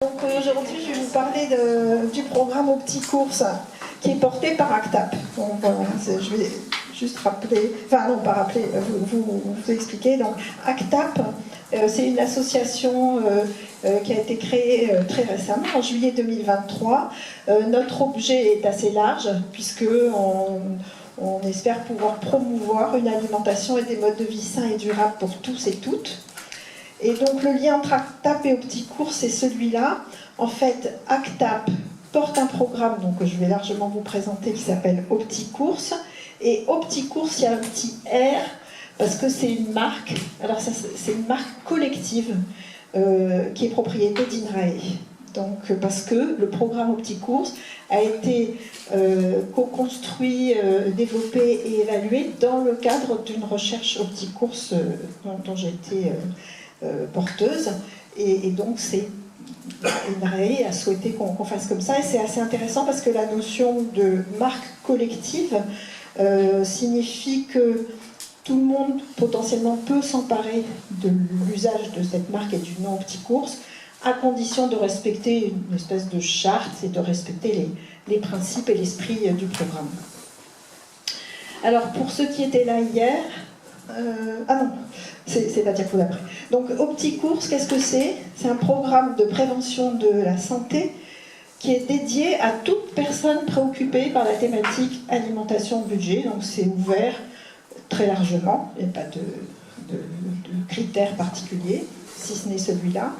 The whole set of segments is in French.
Donc aujourd'hui, je vais vous parler du programme OptiCourse qui est porté par ACTAP. Donc voilà, je vais juste rappeler, enfin non, pas rappeler, vous expliquer. Donc ACTAP, c'est une association qui a été créée très récemment, en juillet 2023. Notre objet est assez large puisque on espère pouvoir promouvoir une alimentation et des modes de vie sains et durables pour tous et toutes. Et donc le lien entre ACTAP et OptiCourse, c'est celui-là. En fait, ACTAP porte un programme donc, que je vais largement vous présenter qui s'appelle OptiCourse. Et OptiCourse, il y a un petit R parce que c'est une marque. Alors c'est une marque collective qui est propriété d'INRAE. Donc parce que le programme OptiCourse a été co-construit, développé et évalué dans le cadre d'une recherche OptiCourse dont j'ai été porteuse, et donc c'est INRAE a souhaité qu'on fasse comme ça, et c'est assez intéressant parce que la notion de marque collective signifie que tout le monde potentiellement peut s'emparer de l'usage de cette marque et du nom OptiCourse à condition de respecter une espèce de charte et de respecter les principes et l'esprit du programme. Alors pour ceux qui étaient là hier, ah non, c'est la diapo d'après. Donc OptiCourse, qu'est-ce que c'est? C'est un programme de prévention de la santé qui est dédié à toute personne préoccupée par la thématique alimentation-budget. Donc c'est ouvert très largement, il n'y a pas de critères particuliers, si ce n'est celui-là.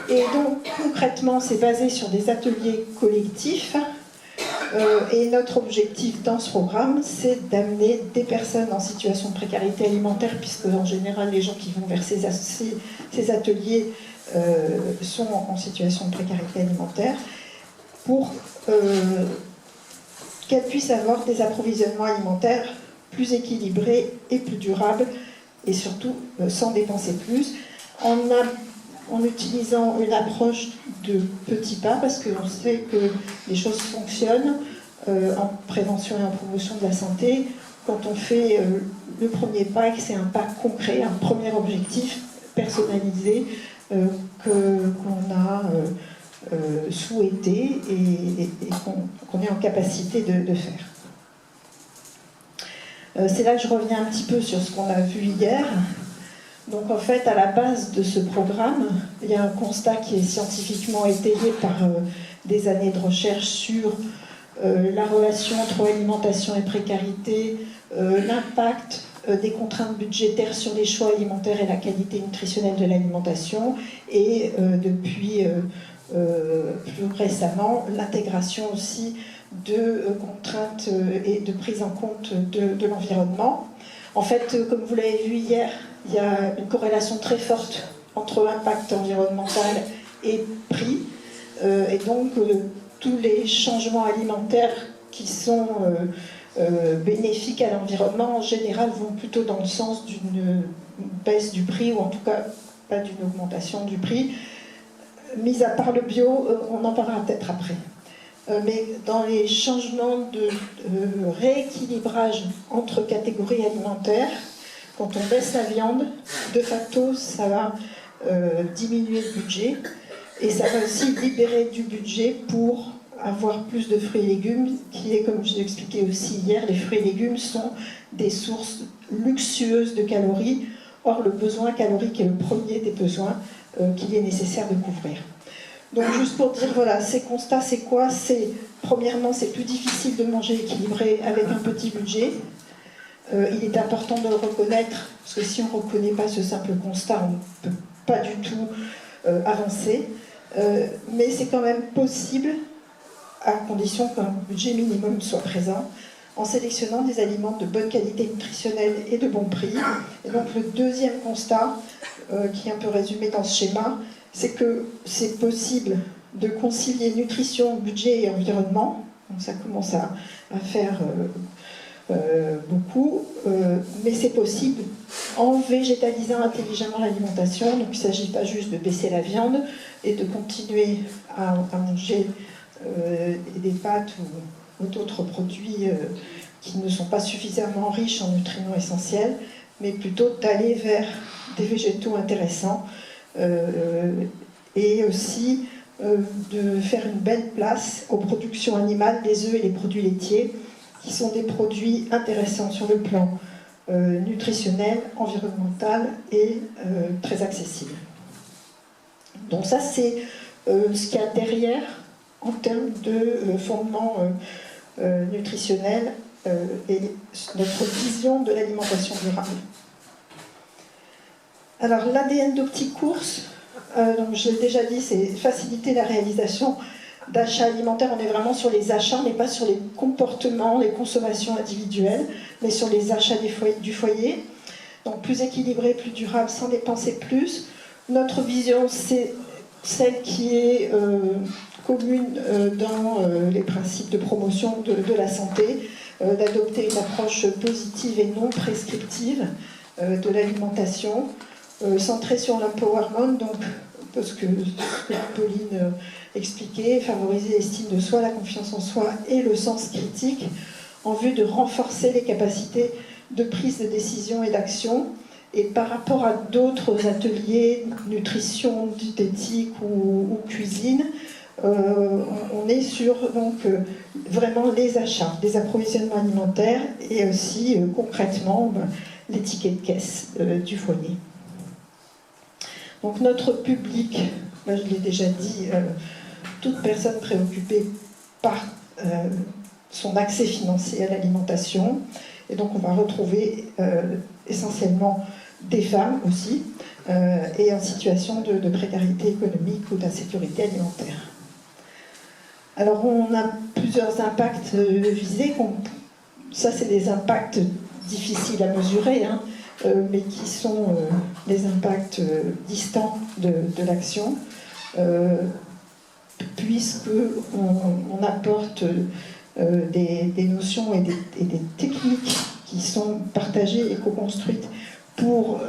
Et donc concrètement, c'est basé sur des ateliers collectifs. Et notre objectif dans ce programme, c'est d'amener des personnes en situation de précarité alimentaire, puisque en général, les gens qui vont vers ces ateliers sont en situation de précarité alimentaire, pour qu'elles puissent avoir des approvisionnements alimentaires plus équilibrés et plus durables, et surtout sans dépenser plus, en utilisant une approche de petits pas, parce qu'on sait que les choses fonctionnent en prévention et en promotion de la santé quand on fait le premier pas et que c'est un pas concret, un premier objectif personnalisé qu'on a souhaité et qu'on est en capacité de faire. C'est là que je reviens un petit peu sur ce qu'on a vu hier. Donc en fait, à la base de ce programme, il y a un constat qui est scientifiquement étayé par des années de recherche sur la relation entre alimentation et précarité, l'impact des contraintes budgétaires sur les choix alimentaires et la qualité nutritionnelle de l'alimentation, et depuis plus récemment, l'intégration aussi de contraintes et de prise en compte de l'environnement. En fait, comme vous l'avez vu hier, il y a une corrélation très forte entre impact environnemental et prix. Et donc, tous les changements alimentaires qui sont bénéfiques à l'environnement, en général, vont plutôt dans le sens d'une baisse du prix, ou en tout cas, pas d'une augmentation du prix. Mis à part le bio, on en parlera peut-être après. Mais dans les changements de rééquilibrage entre catégories alimentaires, quand on baisse la viande, de facto, ça va diminuer le budget, et ça va aussi libérer du budget pour avoir plus de fruits et légumes, qui est, comme je l'ai expliqué aussi hier, les fruits et légumes sont des sources luxueuses de calories. Or, le besoin calorique est le premier des besoins qu'il est nécessaire de couvrir. Donc juste pour dire, voilà, ces constats, c'est quoi? Premièrement, c'est plus difficile de manger équilibré avec un petit budget. Il est important de le reconnaître, parce que si on ne reconnaît pas ce simple constat, on ne peut pas du tout avancer. Mais c'est quand même possible, à condition qu'un budget minimum soit présent, en sélectionnant des aliments de bonne qualité nutritionnelle et de bon prix. Et donc le deuxième constat, qui est un peu résumé dans ce schéma, c'est que c'est possible de concilier nutrition, budget et environnement. Donc ça commence à faire beaucoup, mais c'est possible en végétalisant intelligemment l'alimentation. Donc il ne s'agit pas juste de baisser la viande et de continuer à manger des pâtes ou d'autres produits qui ne sont pas suffisamment riches en nutriments essentiels, mais plutôt d'aller vers des végétaux intéressants et aussi de faire une belle place aux productions animales, les œufs et les produits laitiers, qui sont des produits intéressants sur le plan nutritionnel, environnemental et très accessible. Donc ça, c'est ce qu'il y a derrière en termes de fondement nutritionnel et notre vision de l'alimentation durable. Alors l'ADN d'Opticourse, donc je l'ai déjà dit, c'est faciliter la réalisation d'achats alimentaires. On est vraiment sur les achats, on n'est pas sur les comportements, les consommations individuelles, mais sur les achats du foyer. Donc plus équilibré, plus durable, sans dépenser plus. Notre vision, c'est celle qui est commune dans les principes de promotion de la santé, d'adopter une approche positive et non prescriptive de l'alimentation, centrée sur l'empowerment, donc ce que Pauline expliquait, favoriser l'estime de soi, la confiance en soi et le sens critique, en vue de renforcer les capacités de prise de décision et d'action. Et par rapport à d'autres ateliers, nutrition, diététique ou cuisine, on est sur donc, vraiment les achats, les approvisionnements alimentaires et aussi concrètement les tickets de caisse du foyer. Donc notre public, je l'ai déjà dit, toute personne préoccupée par son accès financier à l'alimentation. Et donc on va retrouver essentiellement des femmes aussi, et en situation de précarité économique ou d'insécurité alimentaire. Alors on a plusieurs impacts visés. Ça c'est des impacts difficiles à mesurer, hein, mais qui sont les impacts distants de l'action, puisqu'on apporte des notions et des techniques qui sont partagées et co-construites pour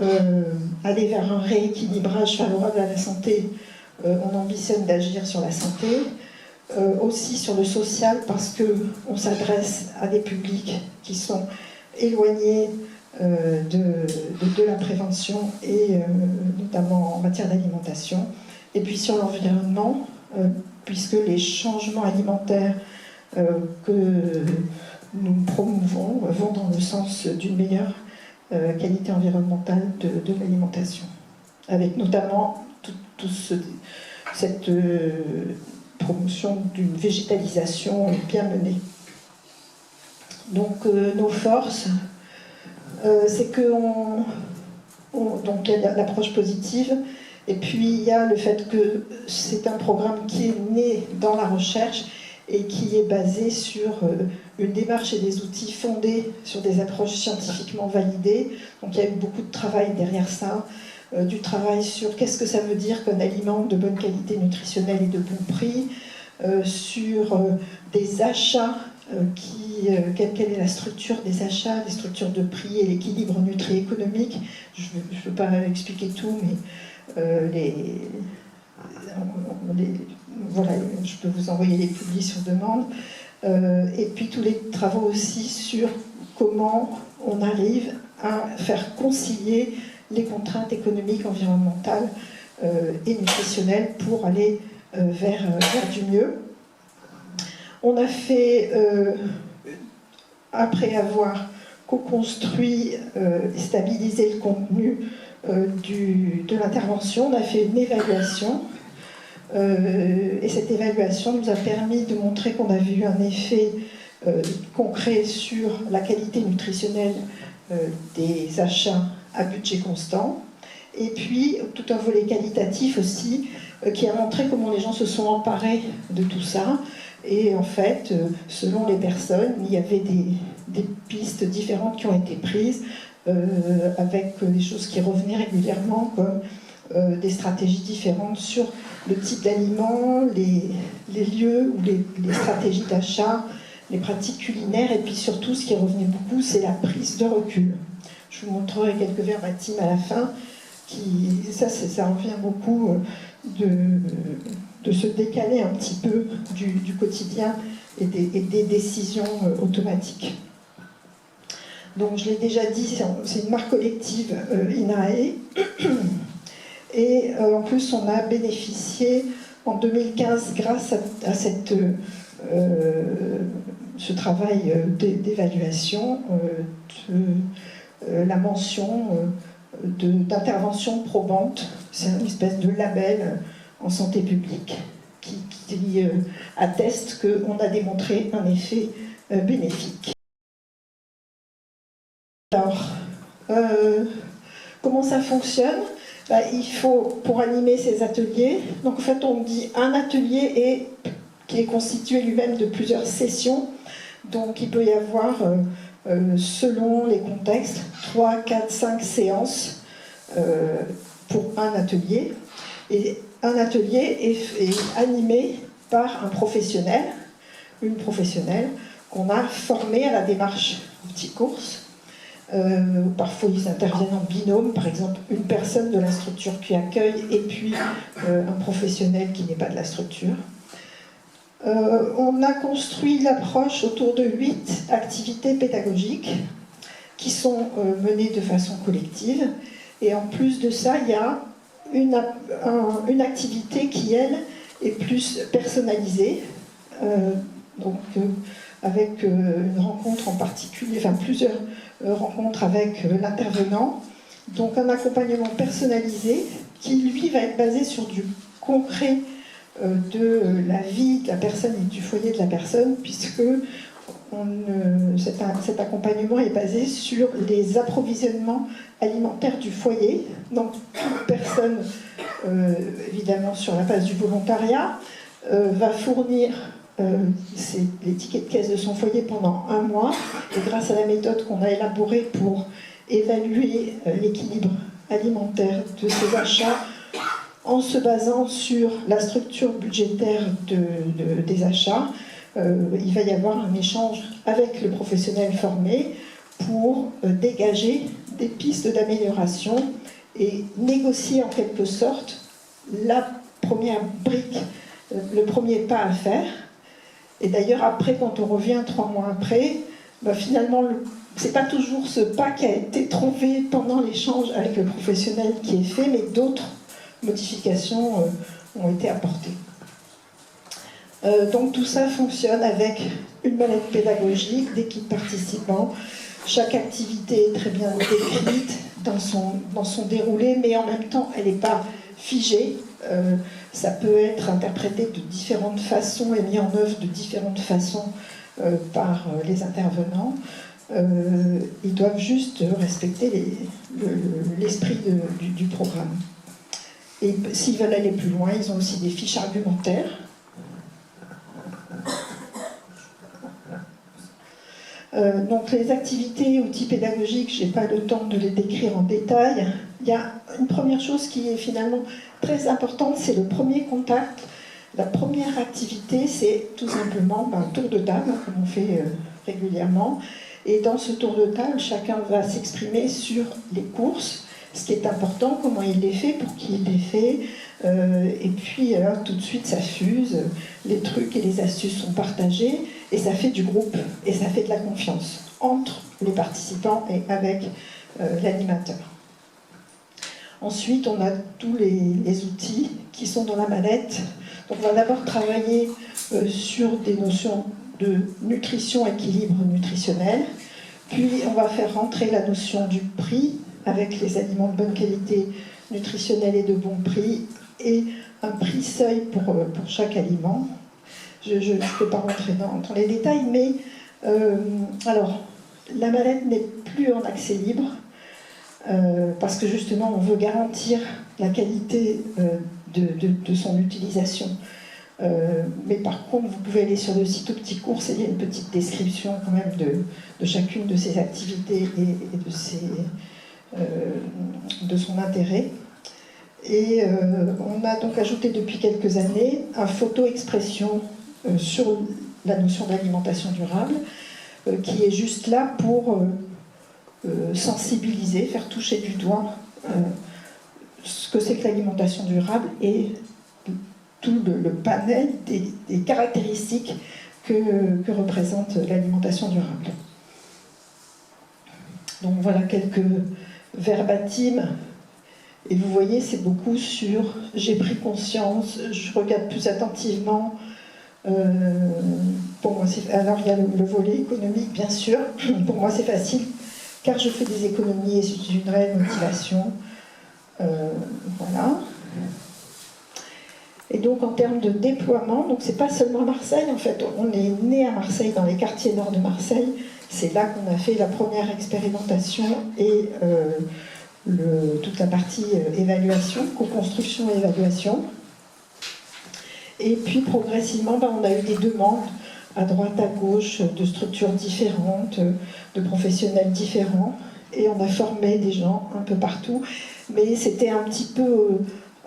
aller vers un rééquilibrage favorable à la santé. On ambitionne d'agir sur la santé, aussi sur le social, parce qu'on s'adresse à des publics qui sont éloignés de la prévention, et notamment en matière d'alimentation. Et puis sur l'environnement, puisque les changements alimentaires que nous promouvons vont dans le sens d'une meilleure qualité environnementale de l'alimentation, avec notamment cette promotion d'une végétalisation bien menée. Donc nos forces, c'est donc il y a l'approche positive, et puis il y a le fait que c'est un programme qui est né dans la recherche et qui est basé sur une démarche et des outils fondés sur des approches scientifiquement validées. Donc il y a eu beaucoup de travail derrière ça, du travail sur qu'est-ce que ça veut dire qu'un aliment de bonne qualité nutritionnelle et de bon prix, sur des achats, quelle est la structure des achats, les structures de prix et l'équilibre nutri-économique. Je ne veux pas expliquer tout, mais voilà, je peux vous envoyer les publis sur demande. Et puis tous les travaux aussi sur comment on arrive à faire concilier les contraintes économiques, environnementales et nutritionnelles pour aller vers du mieux. On a fait, après avoir co-construit et stabilisé le contenu de l'intervention, on a fait une évaluation. Et cette évaluation nous a permis de montrer qu'on avait eu un effet concret sur la qualité nutritionnelle des achats à budget constant, et puis tout un volet qualitatif aussi qui a montré comment les gens se sont emparés de tout ça. Et en fait, selon les personnes, il y avait des pistes différentes qui ont été prises, avec des choses qui revenaient régulièrement, comme des stratégies différentes sur le type d'aliments, les lieux ou les stratégies d'achat, les pratiques culinaires, et puis surtout ce qui revenait beaucoup, c'est la prise de recul. Je vous montrerai quelques verbatims à la fin, ça revient beaucoup de se décaler un petit peu du quotidien et des décisions automatiques. Donc je l'ai déjà dit, c'est une marque collective INRAE, et en plus on a bénéficié En 2015, grâce à ce travail d'évaluation, la mention d'intervention probante, c'est une espèce de label en santé publique qui atteste qu'on a démontré un effet bénéfique. Alors, comment ça fonctionne? Il faut, pour animer ces ateliers, donc en fait on dit un atelier qui est constitué lui-même de plusieurs sessions, donc il peut y avoir, selon les contextes, 3, 4, 5 séances pour un atelier, et un atelier est animé par un professionnel, une professionnelle qu'on a formée à la démarche Petit Course. Parfois ils interviennent en binôme, par exemple une personne de la structure qui accueille et puis un professionnel qui n'est pas de la structure. On a construit l'approche autour de 8 activités pédagogiques qui sont menées de façon collective, et en plus de ça il y a une activité qui elle est plus personnalisée, avec une rencontre en particulier, enfin plusieurs rencontres avec l'intervenant, donc un accompagnement personnalisé qui lui va être basé sur du concret de la vie de la personne et du foyer de la personne, puisque cet accompagnement est basé sur les approvisionnements alimentaires du foyer. Donc toute personne, évidemment sur la base du volontariat, va fournir les tickets de caisse de son foyer pendant 1 mois, et grâce à la méthode qu'on a élaborée pour évaluer l'équilibre alimentaire de ses achats, en se basant sur la structure budgétaire des achats, il va y avoir un échange avec le professionnel formé pour dégager des pistes d'amélioration et négocier en quelque sorte la première brique, le premier pas à faire. Et d'ailleurs, après, quand on revient 3 mois après, finalement, c'est pas toujours ce pas qui a été trouvé pendant l'échange avec le professionnel qui est fait, mais d'autres modifications ont été apportées. Donc tout ça fonctionne avec une mallette pédagogique d'équipes participants. Chaque activité est très bien décrite dans son déroulé, mais en même temps, elle n'est pas figée. Ça peut être interprété de différentes façons et mis en œuvre de différentes façons par les intervenants. Ils doivent juste respecter l'esprit du programme. Et s'ils veulent aller plus loin, ils ont aussi des fiches argumentaires. Donc les activités, outils pédagogiques, je n'ai pas le temps de les décrire en détail. Il y a une première chose qui est finalement très importante, c'est le premier contact. La première activité, c'est tout simplement un tour de table, comme on fait régulièrement. Et dans ce tour de table, chacun va s'exprimer sur les courses, ce qui est important, comment il les fait, pour qui il les fait. Et puis alors, tout de suite, ça fuse, les trucs et les astuces sont partagés, et ça fait du groupe, et ça fait de la confiance entre les participants et avec l'animateur. Ensuite, on a tous les outils qui sont dans la mallette. Donc, on va d'abord travailler sur des notions de nutrition, équilibre nutritionnel. Puis, on va faire rentrer la notion du prix avec les aliments de bonne qualité nutritionnelle et de bon prix, et un prix seuil pour chaque aliment. Je ne peux pas rentrer dans les détails, mais alors, la mallette n'est plus en accès libre, parce que justement on veut garantir la qualité de son utilisation. Mais par contre, vous pouvez aller sur le site au Petit Course et il y a une petite description quand même de chacune de ces activités et de son intérêt. Et on a donc ajouté depuis quelques années un photo-expression sur la notion d'alimentation durable, qui est juste là pour sensibiliser, faire toucher du doigt ce que c'est que l'alimentation durable et tout le panel des caractéristiques que représente l'alimentation durable. Donc voilà quelques verbatims Et vous voyez, c'est beaucoup sur j'ai pris conscience, je regarde plus attentivement. Pour moi, alors il y a le volet économique, bien sûr. Pour moi, c'est facile, car je fais des économies et c'est une réelle motivation. Voilà. Et donc en termes de déploiement, donc c'est pas seulement Marseille, en fait, on est né à Marseille, dans les quartiers nord de Marseille. C'est là qu'on a fait la première expérimentation et toute la partie évaluation, co-construction et évaluation. Et puis progressivement, on a eu des demandes à droite, à gauche, de structures différentes, de professionnels différents, et on a formé des gens un peu partout. Mais c'était un petit peu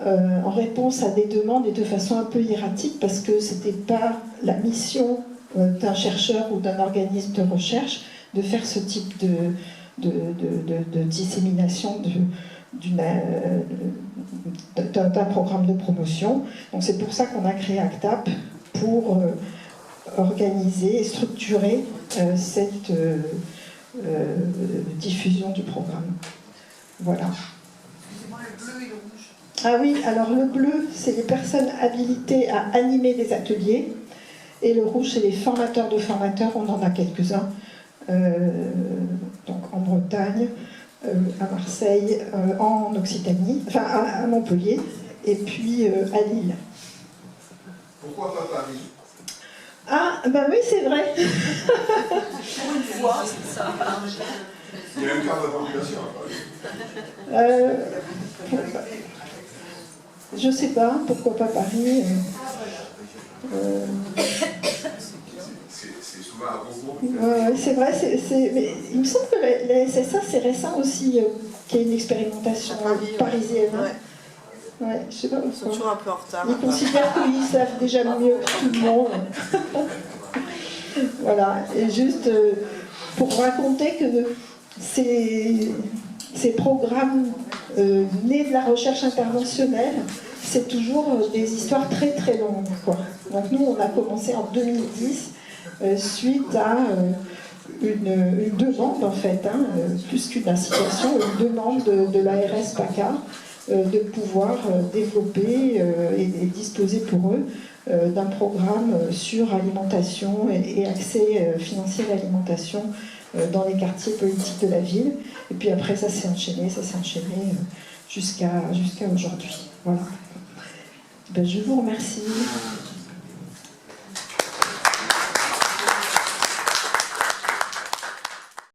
en réponse à des demandes et de façon un peu hiératique, parce que c'était pas la mission d'un chercheur ou d'un organisme de recherche de faire ce type de dissémination d'un programme de promotion. Donc c'est pour ça qu'on a créé ACTAP, pour organiser et structurer cette diffusion du programme. Voilà. Excusez-moi, le bleu et le rouge. Ah oui, alors le bleu, c'est les personnes habilitées à animer des ateliers, et le rouge, c'est les formateurs de formateurs, on en a quelques-uns, donc en Bretagne, à Marseille, en Occitanie, enfin à Montpellier, et puis à Lille. Pourquoi pas Paris? Ah, ben oui, c'est vrai. Pour une fois, c'est ça. Il y a un quart de la population à Paris. Je sais pas, pourquoi pas Paris. C'est souvent à Concours. Ouais, c'est vrai, mais il me semble que la SSA, c'est récent aussi, qu'il y ait une expérimentation parisienne. Hein. Ouais, je sais pas pourquoi. Ils sont toujours un peu en retard. Ils considèrent qu'ils savent déjà mieux que tout le monde. Voilà, et juste pour raconter que ces programmes nés de la recherche interventionnelle, c'est toujours des histoires très très longues, quoi. Donc nous, on a commencé en 2010 suite à une demande, en fait, hein, plus qu'une incitation, une demande de l'ARS PACA de pouvoir développer et disposer pour eux d'un programme sur alimentation et accès financier à l'alimentation dans les quartiers politiques de la ville. Et puis après, ça s'est enchaîné jusqu'à aujourd'hui. Voilà. Ben, je vous remercie.